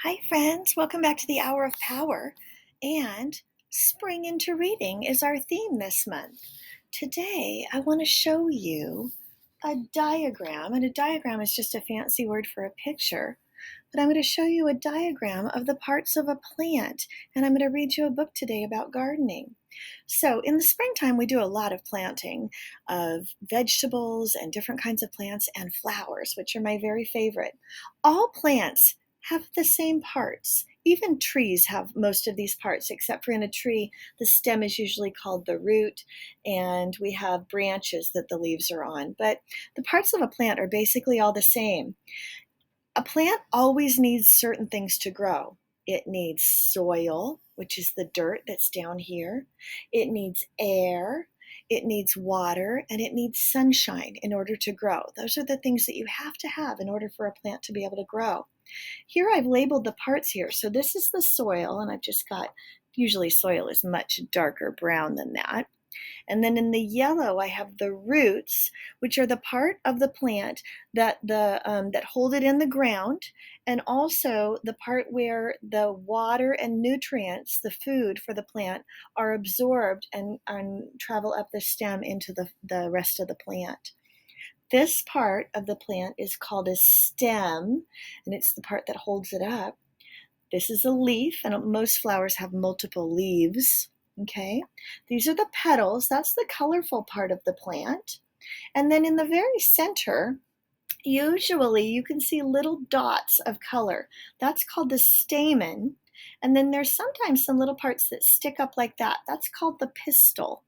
Hi, friends. Welcome back to the Hour of Power. And Spring into Reading is our theme this month. Today, I want to show you a diagram, and a diagram is just a fancy word for a picture. But I'm going to show you a diagram of the parts of a plant, and I'm going to read you a book today about gardening. So, in the springtime, we do a lot of planting of vegetables and different kinds of plants and flowers, which are my very favorite. All plants have the same parts. Even trees have most of these parts, except for in a tree, the stem is usually called the root, and we have branches that the leaves are on. But the parts of a plant are basically all the same. A plant always needs certain things to grow. It needs soil, which is the dirt that's down here. It needs air, it needs water, and it needs sunshine in order to grow. Those are the things that you have to have in order for a plant to be able to grow. Here I've labeled the parts here. So this is the soil, and I've just got, usually soil is much darker brown than that. And then in the yellow, I have the roots, which are the part of the plant that hold it in the ground, and also the part where the water and nutrients, the food for the plant, are absorbed and travel up the stem into the rest of the plant. This part of the plant is called a stem, and it's the part that holds it up. This is a leaf, and most flowers have multiple leaves. Okay, these are the petals. That's the colorful part of the plant. And then in the very center, usually you can see little dots of color. That's called the stamen. And then there's sometimes some little parts that stick up like that. That's called the pistil.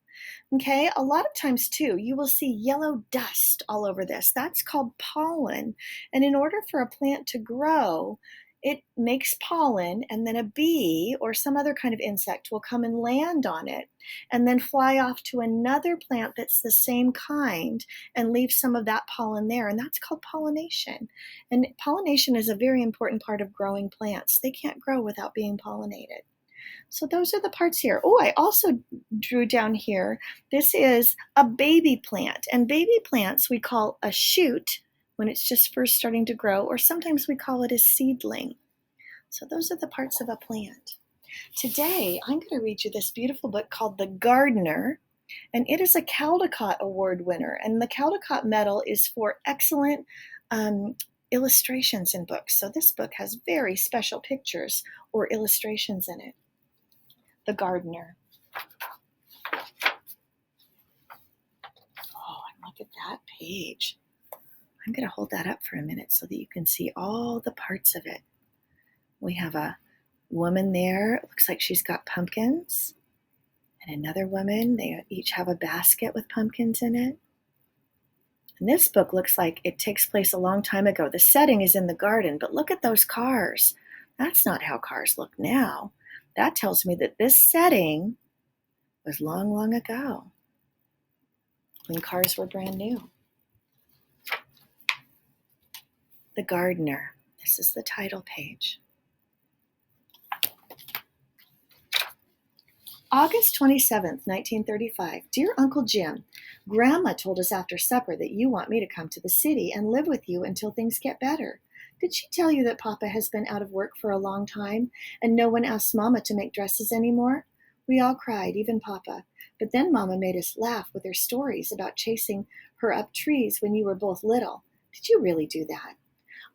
Okay, a lot of times too, you will see yellow dust all over this. That's called pollen. And in order for a plant to grow, it makes pollen, and then a bee or some other kind of insect will come and land on it and then fly off to another plant that's the same kind and leave some of that pollen there. And that's called pollination. And pollination is a very important part of growing plants. They can't grow without being pollinated. So those are the parts here. Oh, I also drew down here, this is a baby plant. And baby plants we call a shoot when it's just first starting to grow, or sometimes we call it a seedling. So those are the parts of a plant. Today, I'm going to read you this beautiful book called The Gardener, and it is a Caldecott Award winner. And the Caldecott Medal is for excellent illustrations in books. So this book has very special pictures or illustrations in it. The Gardener. Oh, and look at that page. I'm going to hold that up for a minute so that you can see all the parts of it. We have a woman there. It looks like she's got pumpkins. And another woman. They each have a basket with pumpkins in it. And this book looks like it takes place a long time ago. The setting is in the garden, but look at those cars. That's not how cars look now. That tells me that this setting was long, long ago when cars were brand new. The Gardener. This is the title page. August 27th, 1935. Dear Uncle Jim, Grandma told us after supper that you want me to come to the city and live with you until things get better. Did she tell you that Papa has been out of work for a long time and no one asked Mama to make dresses anymore? We all cried, even Papa. But then Mama made us laugh with her stories about chasing her up trees when you were both little. Did you really do that?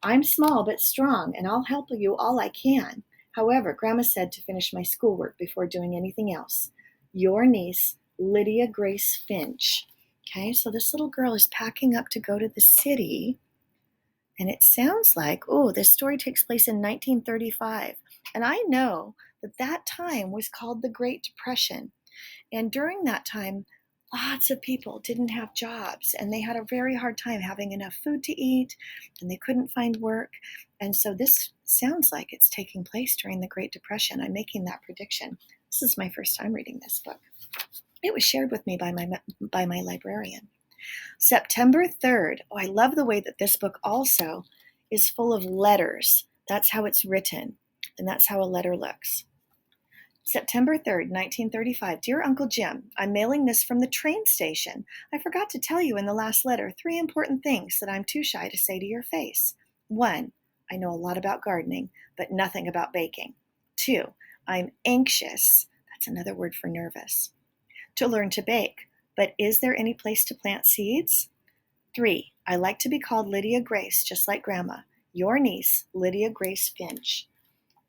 I'm small but strong, and I'll help you all I can. However, Grandma said to finish my schoolwork before doing anything else. Your niece, Lydia Grace Finch. Okay, so this little girl is packing up to go to the city, and it sounds like, oh, this story takes place in 1935. And I know that that time was called the Great Depression. And during that time, lots of people didn't have jobs, and they had a very hard time having enough food to eat, and they couldn't find work. And so this sounds like it's taking place during the Great Depression. I'm making that prediction. This is my first time reading this book. It was shared with me by my librarian. September 3rd. Oh, I love the way that this book also is full of letters. That's how it's written, and that's how a letter looks. September 3rd, 1935. Dear Uncle Jim, I'm mailing this from the train station. I forgot to tell you in the last letter 3 important things that I'm too shy to say to your face. 1. I know a lot about gardening, but nothing about baking. 2, I'm anxious, that's another word for nervous, to learn to bake, but is there any place to plant seeds? 3, I like to be called Lydia Grace, just like Grandma. Your niece, Lydia Grace Finch.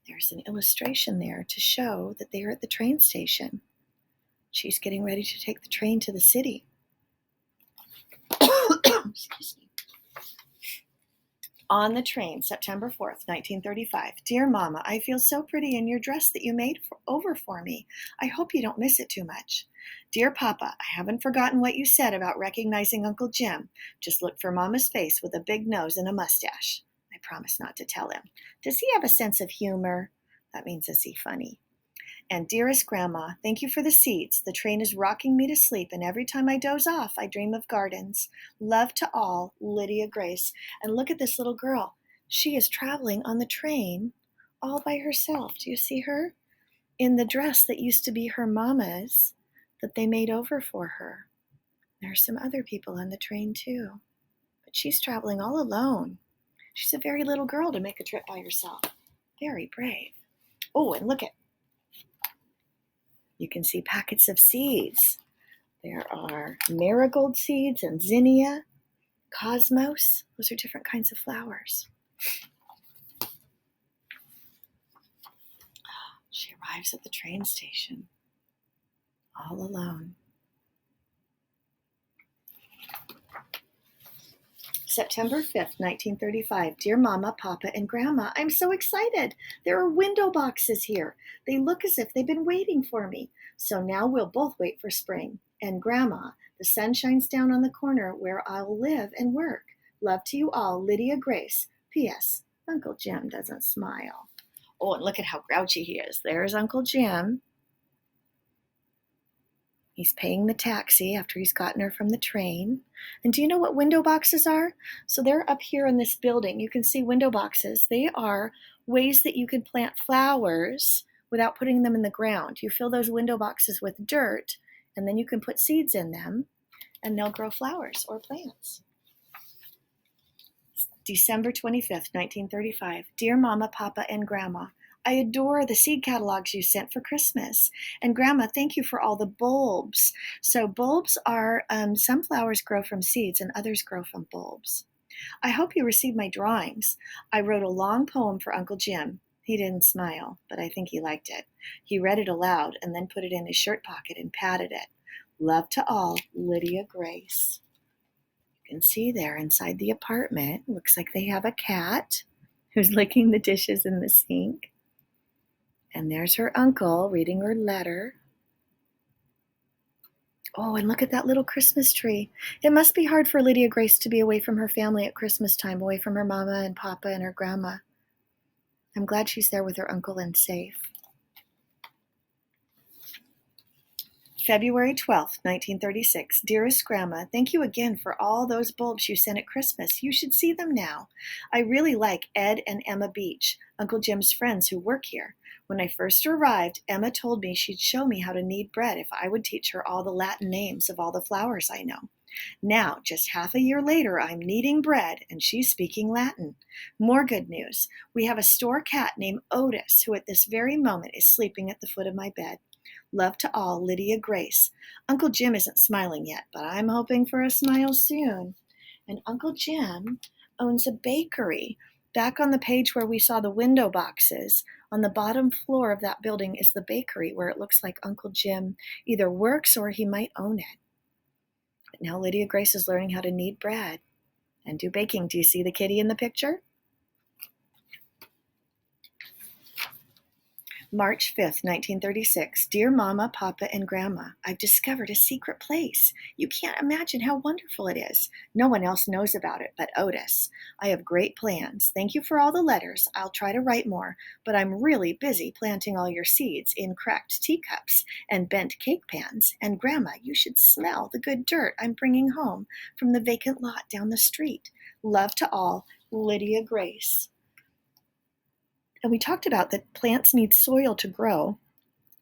There's an illustration there to show that they are at the train station. She's getting ready to take the train to the city. Excuse me. On the train, September 4th, 1935. Dear Mama, I feel so pretty in your dress that you made over for me. I hope you don't miss it too much. Dear Papa, I haven't forgotten what you said about recognizing Uncle Jim. Just look for Mama's face with a big nose and a mustache. I promise not to tell him. Does he have a sense of humor? That means, is he funny? And dearest Grandma, thank you for the seeds. The train is rocking me to sleep, and every time I doze off, I dream of gardens. Love to all, Lydia Grace. And look at this little girl. She is traveling on the train all by herself. Do you see her? In the dress that used to be her mama's that they made over for her. There are some other people on the train too, but she's traveling all alone. She's a very little girl to make a trip by herself. Very brave. Oh, and look at, you can see packets of seeds. There are marigold seeds and zinnia, cosmos. Those are different kinds of flowers. She arrives at the train station, all alone. September 5th, 1935. Dear Mama, Papa, and Grandma, I'm so excited. There are window boxes here. They look as if they've been waiting for me. So now we'll both wait for spring. And Grandma, the sun shines down on the corner where I'll live and work. Love to you all, Lydia Grace. P.S. Uncle Jim doesn't smile. Oh, and look at how grouchy he is. There's Uncle Jim. He's paying the taxi after he's gotten her from the train. And do you know what window boxes are? So they're up here in this building. You can see window boxes. They are ways that you can plant flowers without putting them in the ground. You fill those window boxes with dirt, and then you can put seeds in them, and they'll grow flowers or plants. December 25th, 1935. Dear Mama, Papa, and Grandma, I adore the seed catalogs you sent for Christmas. And Grandma, thank you for all the bulbs. So bulbs are, some flowers grow from seeds and others grow from bulbs. I hope you received my drawings. I wrote a long poem for Uncle Jim. He didn't smile, but I think he liked it. He read it aloud and then put it in his shirt pocket and patted it. Love to all, Lydia Grace. You can see there inside the apartment, looks like they have a cat who's licking the dishes in the sink. And there's her uncle reading her letter. Oh, and look at that little Christmas tree. It must be hard for Lydia Grace to be away from her family at Christmas time, away from her mama and papa and her grandma. I'm glad she's there with her uncle and safe. February 12th, 1936. Dearest Grandma, thank you again for all those bulbs you sent at Christmas. You should see them now. I really like Ed and Emma Beach, Uncle Jim's friends who work here. When I first arrived, Emma told me she'd show me how to knead bread if I would teach her all the Latin names of all the flowers I know. Now, just half a year later, I'm kneading bread and she's speaking Latin. More good news. We have a store cat named Otis who at this very moment is sleeping at the foot of my bed. Love to all, Lydia Grace. Uncle Jim isn't smiling yet, but I'm hoping for a smile soon. And Uncle Jim owns a bakery. Back on the page where we saw the window boxes, on the bottom floor of that building is the bakery where it looks like Uncle Jim either works or he might own it. But now Lydia Grace is learning how to knead bread and do baking. Do you see the kitty in the picture? March 5th, 1936. Dear Mama, Papa, and Grandma, I've discovered a secret place. You can't imagine how wonderful it is. No one else knows about it but Otis. I have great plans. Thank you for all the letters. I'll try to write more, but I'm really busy planting all your seeds in cracked teacups and bent cake pans. And Grandma, you should smell the good dirt I'm bringing home from the vacant lot down the street. Love to all, Lydia Grace. And we talked about that plants need soil to grow.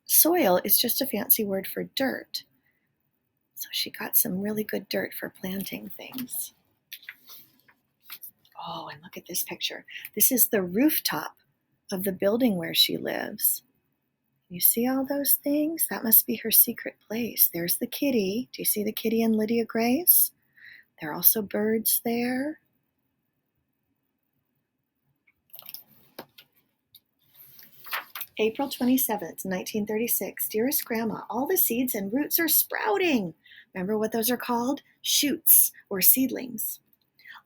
Soil is just a fancy word for dirt. So she got some really good dirt for planting things. Oh, and look at this picture. This is the rooftop of the building where she lives. You see all those things? That must be her secret place. There's the kitty. Do you see the kitty and Lydia Grace? There are also birds there. April 27th, 1936. Dearest Grandma, all the seeds and roots are sprouting. Remember what those are called? Shoots or seedlings.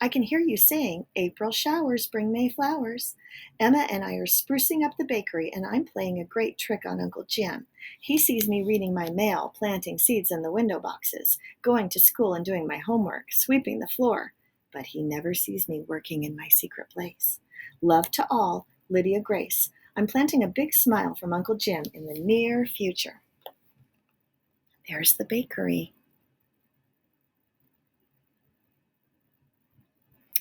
I can hear you saying, April showers bring May flowers. Emma and I are sprucing up the bakery, and I'm playing a great trick on Uncle Jim. He sees me reading my mail, planting seeds in the window boxes, going to school and doing my homework, sweeping the floor. But he never sees me working in my secret place. Love to all, Lydia Grace. I'm planting a big smile from Uncle Jim in the near future. There's the bakery.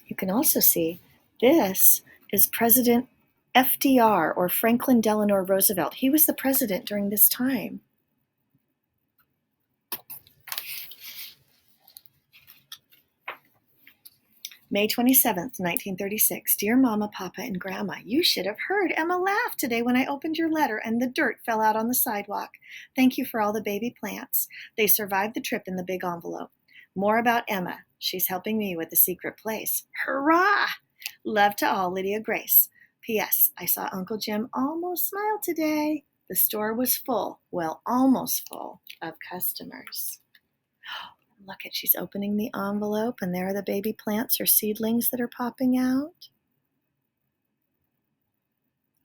You can also see this is President FDR, or Franklin Delano Roosevelt. He was the president during this time. May 27th, 1936. Dear Mama, Papa, and Grandma, you should have heard Emma laugh today when I opened your letter and the dirt fell out on the sidewalk. Thank you for all the baby plants. They survived the trip in the big envelope. More about Emma. She's helping me with the secret place. Hurrah! Love to all, Lydia Grace. P.S. I saw Uncle Jim almost smile today. The store was full, well, almost full, of customers. Look at, she's opening the envelope, and there are the baby plants or seedlings that are popping out.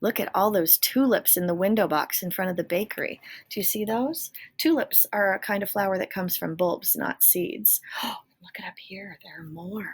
Look at all those tulips in the window box in front of the bakery. Do you see those? Tulips are a kind of flower that comes from bulbs, not seeds. Oh, look it up here. There are more.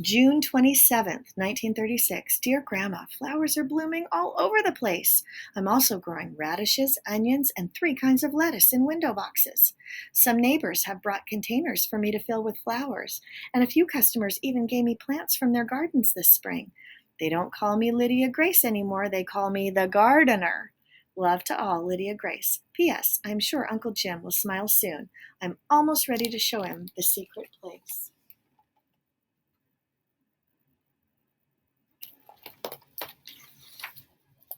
June 27th, 1936. Dear Grandma, flowers are blooming all over the place. I'm also growing radishes, onions, and 3 kinds of lettuce in window boxes. Some neighbors have brought containers for me to fill with flowers, and a few customers even gave me plants from their gardens this spring. They don't call me Lydia Grace anymore. They call me the gardener. Love to all, Lydia Grace. P.S. I'm sure Uncle Jim will smile soon. I'm almost ready to show him the secret place.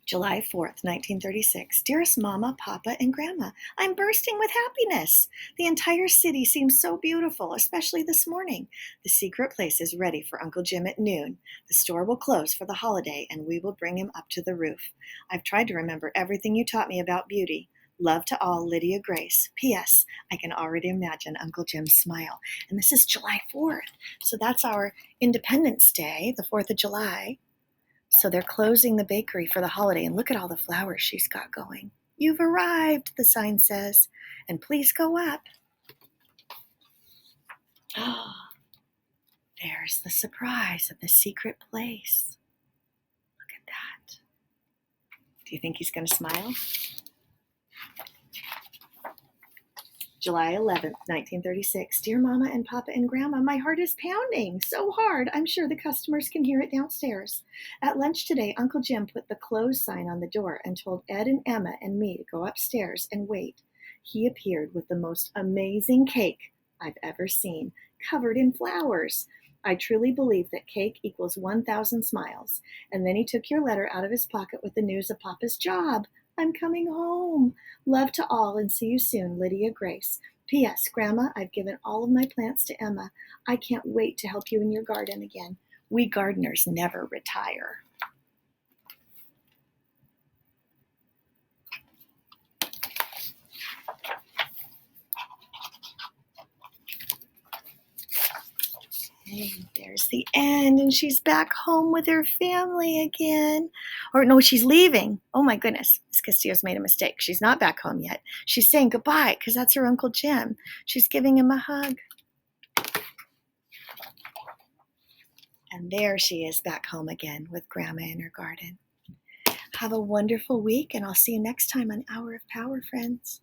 July 4th, 1936. Dearest Mama, Papa, and Grandma, I'm bursting with happiness. The entire city seems so beautiful, especially this morning. The secret place is ready for Uncle Jim at noon. The store will close for the holiday, and we will bring him up to the roof. I've tried to remember everything you taught me about beauty. Love to all, Lydia Grace. P.S. I can already imagine Uncle Jim's smile. And this is July 4th, so that's our Independence Day, the 4th of July. So they're closing the bakery for the holiday, and look at all the flowers she's got going. You've arrived, the sign says, and please go up. Oh, there's the surprise of the secret place. Look at that. Do you think he's going to smile? July 11th, 1936. Dear Mama and Papa and Grandma, my heart is pounding so hard. I'm sure the customers can hear it downstairs. At lunch today, Uncle Jim put the close sign on the door and told Ed and Emma and me to go upstairs and wait. He appeared with the most amazing cake I've ever seen, covered in flowers. I truly believe that cake equals 1,000 smiles. And then he took your letter out of his pocket with the news of Papa's job. I'm coming home. Love to all, and see you soon, Lydia Grace. P.S. Grandma, I've given all of my plants to Emma. I can't wait to help you in your garden again. We gardeners never retire. Okay, there's the end, and she's back home with her family again. Or no, she's leaving. Oh my goodness, Miss Castillo's made a mistake. She's not back home yet. She's saying goodbye because that's her Uncle Jim. She's giving him a hug. And there she is back home again with Grandma in her garden. Have a wonderful week, and I'll see you next time on Hour of Power, friends.